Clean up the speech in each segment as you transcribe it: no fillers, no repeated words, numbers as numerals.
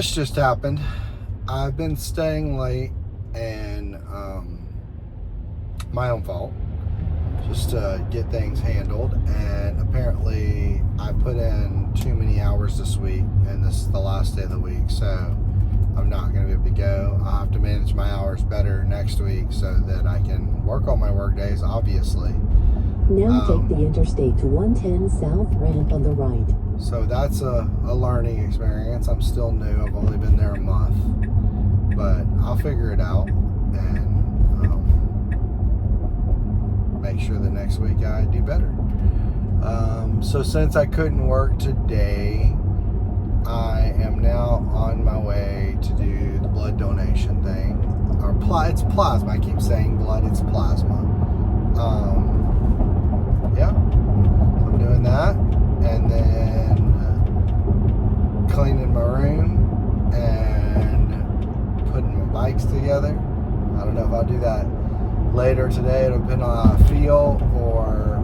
this just happened. I've been staying late, and my own fault, just to get things handled. And apparently I put in too many hours this week, and this is the last day of the week, so I'm not going to be able to go. I'll have to manage my hours better next week so that I can work on my work days, obviously. Now take the Interstate to 110 South ramp on the right. So that's a learning experience. I'm still new. I've only been there a month. But I'll figure it out and make sure that next week I do better. So since I couldn't work today, I am now on my way to do the blood donation thing. It's plasma. I keep saying blood. It's plasma. Yeah. I'm doing that. And then cleaning my room and putting my bikes together. I don't know if I'll do that later today. It'll depend on how I feel, or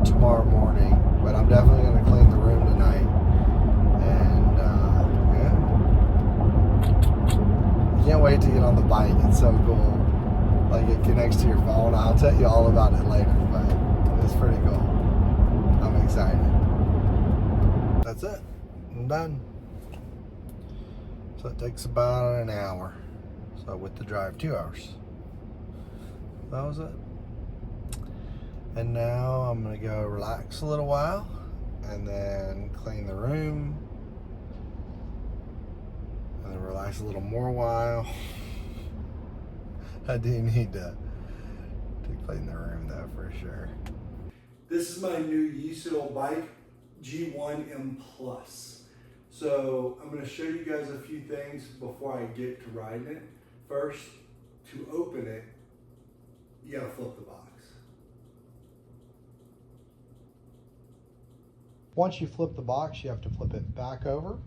tomorrow morning. But I'm definitely going to clean the room tonight. And yeah. I can't wait to get on the bike. It's so cool. Like, it connects to your phone. I'll tell you all about it later, but it's pretty cool. I'm excited. That's it. I'm done. So it takes about an hour. So with the drive, 2 hours. That was it. And now I'm gonna go relax a little while and then clean the room and then relax a little more while. I do need to clean the room though, for sure. This is my new Yesoul bike, G1M Plus. So I'm going to show you guys a few things before I get to riding it. First, to open it, you got to flip the box. Once you flip the box, you have to flip it back over,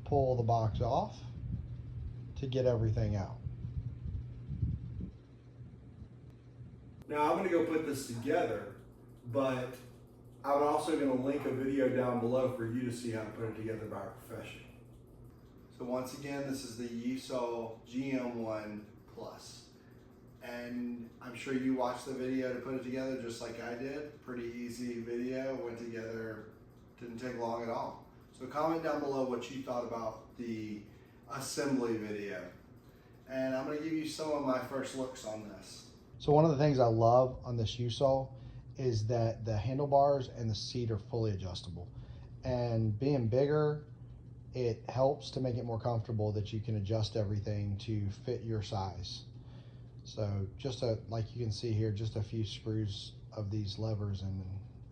pull the box off to get everything out. Now I'm going to go put this together, but I'm also going to link a video down below for you to see how to put it together by a professional. So once again, this is the Yesoul GM1 Plus. And I'm sure you watched the video to put it together just like I did. Pretty easy video, went together, didn't take long at all. So comment down below what you thought about the assembly video. And I'm going to give you some of my first looks on this. So one of the things I love on this Yesoul is that the handlebars and the seat are fully adjustable. And being bigger, it helps to make it more comfortable that you can adjust everything to fit your size. So just like you can see here, just a few screws of these levers and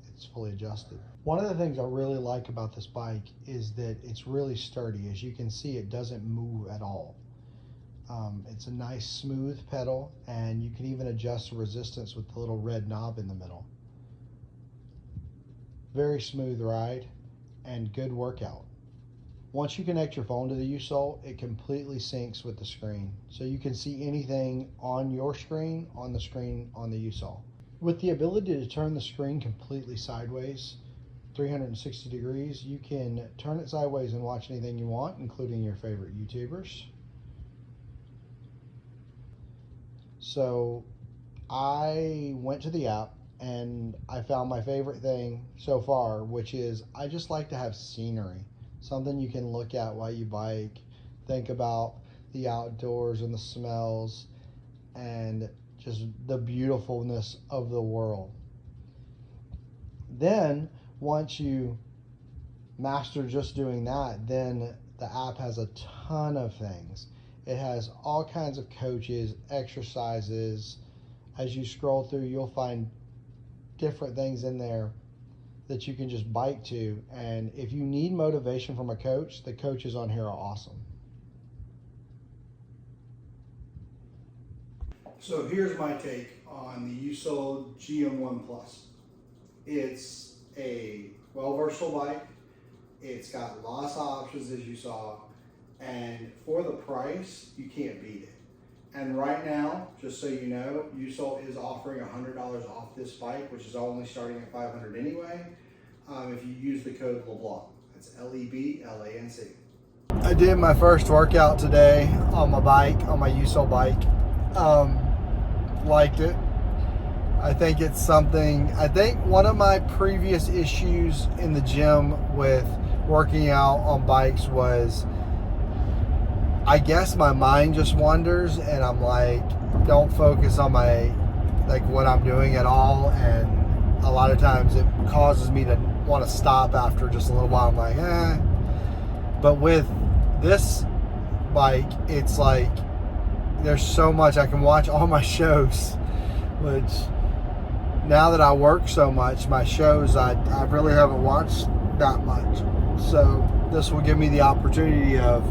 it's fully adjusted. One of the things I really like about this bike is that it's really sturdy. As you can see, it doesn't move at all. It's a nice smooth pedal, and you can even adjust the resistance with the little red knob in the middle. Very smooth ride and good workout. Once you connect your phone to the Yesoul, it completely syncs with the screen. So you can see anything on your screen on the Yesoul. With the ability to turn the screen completely sideways, 360 degrees, you can turn it sideways and watch anything you want, including your favorite YouTubers. So I went to the app and I found my favorite thing so far, which is I just like to have scenery. Something you can look at while you bike, think about the outdoors and the smells and just the beautifulness of the world. Then once you master just doing that, then the app has a ton of things. It has all kinds of coaches, exercises. As you scroll through, you'll find different things in there that you can just bike to. And if you need motivation from a coach, the coaches on here are awesome. So here's my take on the Yesoul GM1 Plus. It's a well-versatile bike. It's got lots of options, as you saw. And for the price, you can't beat it. And right now, just so you know, Yesoul is offering $100 off this bike, which is only starting at $500 anyway, if you use the code LeBlanc. That's LEBLANC. I did my first workout today on my bike, on my Yesoul bike. Liked it. I think it's something, I think one of my previous issues in the gym with working out on bikes was, I guess my mind just wanders and I'm like, don't focus on what I'm doing at all. And a lot of times it causes me to want to stop after just a little while. I'm like, eh. But with this bike, it's like, there's so much. I can watch all my shows, which now that I work so much, my shows, I really haven't watched that much. So this will give me the opportunity of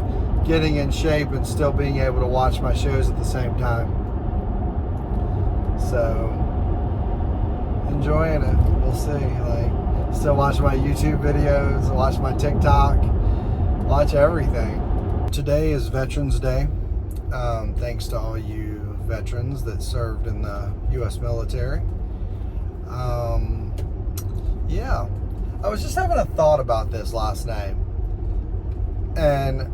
getting in shape and still being able to watch my shows at the same time. So enjoying it. We'll see. Still watch my YouTube videos, watch my TikTok, watch everything. Today is Veterans Day. Thanks to all you veterans that served in the U.S. military. Yeah, I was just having a thought about this last night. And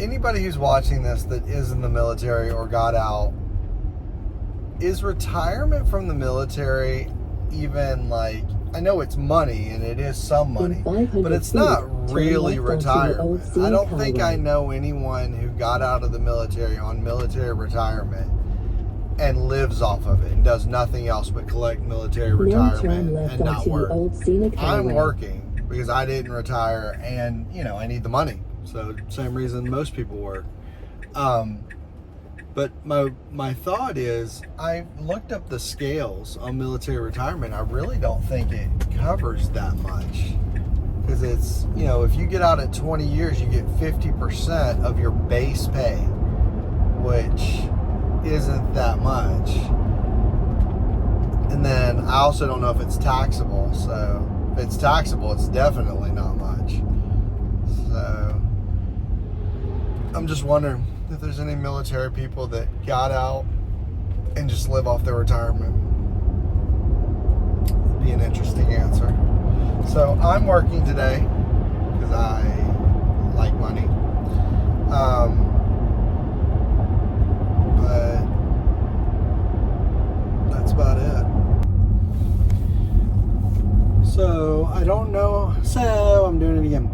anybody who's watching this that is in the military or got out, is retirement from the military even I know it's money and it is some money, but it's not really retirement. I don't think I know anyone who got out of the military on military retirement and lives off of it and does nothing else but collect military retirement and not work. I'm working because I didn't retire and, I need the money. So same reason most people work. But my thought is, I looked up the scales on military retirement. I really don't think it covers that much. Because it's, if you get out at 20 years, you get 50% of your base pay, which isn't that much. And then I also don't know if it's taxable. So if it's taxable, it's definitely not much. So I'm just wondering if there's any military people that got out and just live off their retirement. It'd be an interesting answer. So I'm working today because I like money. But that's about it. So I don't know. So I'm doing it again.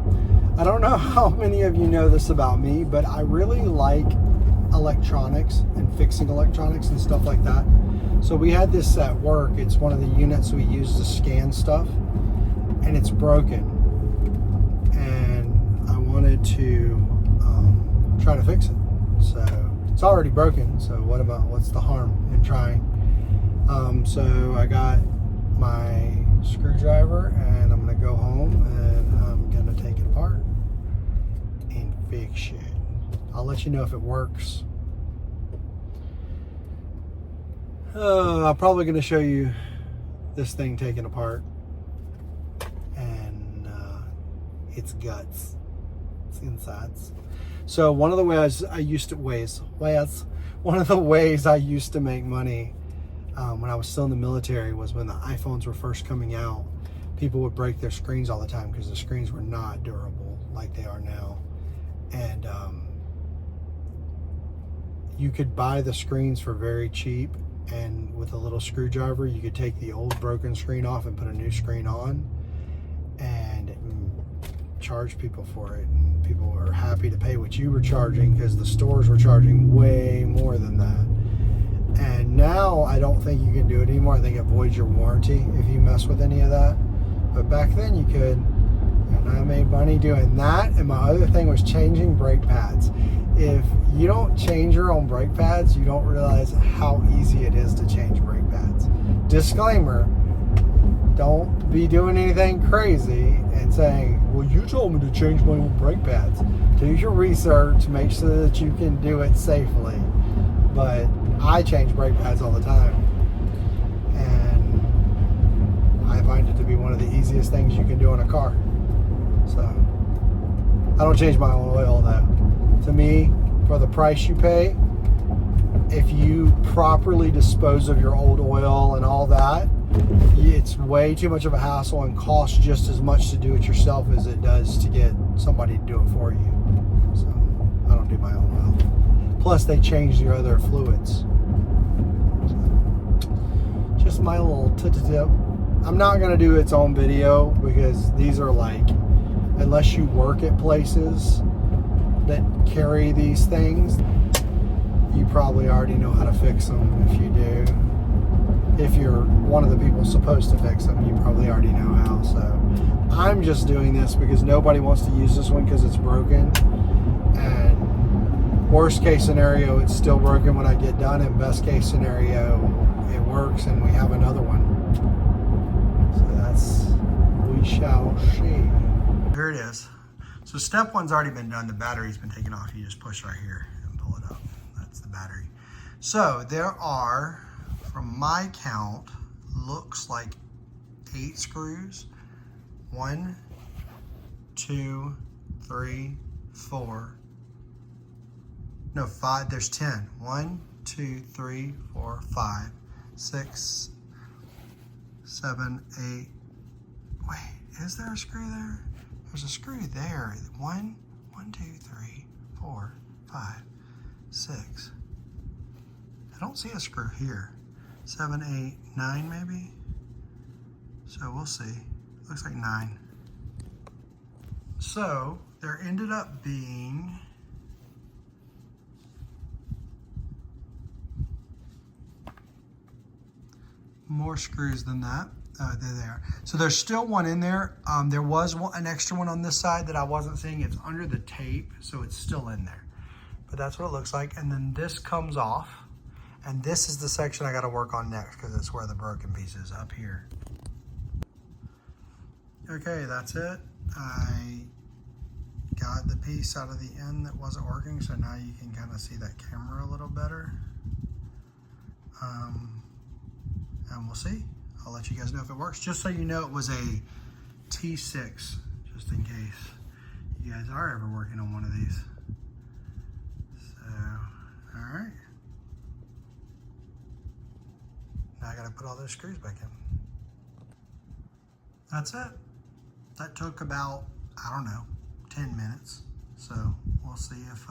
I don't know how many of you know this about me, but I really like electronics and fixing electronics and stuff like that. So we had this at work. It's one of the units we use to scan stuff, and it's broken. And I wanted to try to fix it. So it's already broken. So what's the harm in trying? So I got my screwdriver and I'm gonna go home and I'm gonna take it apart and fix it. I'll let you know if it works. I'm probably gonna show you this thing taken apart and its guts, its insides. So one of the ways I used to make money when I was still in the military was when the iPhones were first coming out. People would break their screens all the time because the screens were not durable like they are now. And you could buy the screens for very cheap, and with a little screwdriver you could take the old broken screen off and put a new screen on and charge people for it. And people were happy to pay what you were charging because the stores were charging way more than that. And now I don't think you can do it anymore. I think it voids your warranty if you mess with any of that. But back then you could, and I made money doing that. And my other thing was changing brake pads. If you don't change your own brake pads, you don't realize how easy it is to change brake pads. Disclaimer, don't be doing anything crazy and saying, well, you told me to change my own brake pads. Do your research, make sure that you can do it safely. But I change brake pads all the time, and I find it to be one of the easiest things you can do in a car. So I don't change my oil though. To me, for the price you pay, if you properly dispose of your old oil and all that, it's way too much of a hassle and costs just as much to do it yourself as it does to get somebody to do it for you. my own oil. Plus, they changed your other fluids. Just my little tip. I'm not going to do its own video because these are like, unless you work at places that carry these things, you probably already know how to fix them. If you do, if you're one of the people supposed to fix them, you probably already know how. So I'm just doing this because nobody wants to use this one because it's broken. And worst case scenario, it's still broken when I get done. And best case scenario, it works and we have another one. So we shall see. Here it is. So step one's already been done. The battery's been taken off. You just push right here and pull it up. That's the battery. So there are, from my count, looks like 8 screws. 1, 2, 3, 4. No, 5. There's 10. 1, 2, 3, 4, 5, 6, 7, 8. Wait, is there a screw there? There's a screw there. 1, 2, 3, 4, 5, 6. I don't see a screw here. 7, 8, 9 maybe? So we'll see. Looks like 9. So there ended up being more screws than that. There they are. So there's still one in there. There was an extra one on this side that I wasn't seeing. It's under the tape, so it's still in there. But that's what it looks like. And then this comes off. And this is the section I got to work on next because it's where the broken piece is, up here. Okay, that's it. I got the piece out of the end that wasn't working, so now you can kind of see that camera a little better. And we'll see. I'll let you guys know if it works. Just so you know, it was a T6, just in case you guys are ever working on one of these. So, all right. Now I gotta put all those screws back in. That's it. That took about, I don't know, 10 minutes. So we'll see if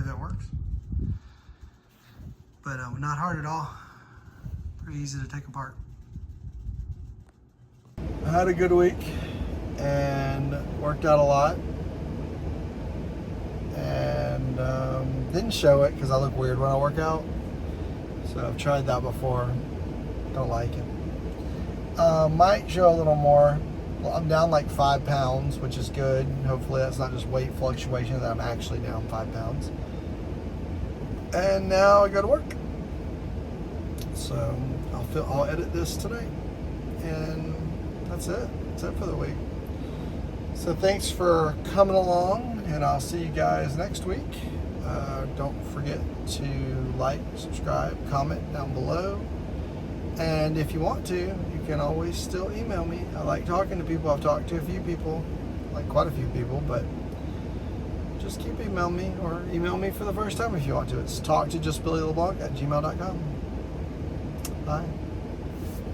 it works. But not hard at all. Pretty easy to take apart. I had a good week and worked out a lot. And didn't show it because I look weird when I work out. So I've tried that before. Don't like it. Might show a little more. Well, I'm down like 5 pounds, which is good. Hopefully that's not just weight fluctuation, that I'm actually down 5 pounds. And now I go to work. So I'll edit this tonight. And that's it. That's it for the week. So thanks for coming along, and I'll see you guys next week. Don't forget to like, subscribe, comment down below. And if you want to, you can always still email me. I like talking to people. I've talked to a few people, like quite a few people, but just keep emailing me, or email me for the first time if you want to. It's talktojustbillyleblanc@gmail.com. Bye.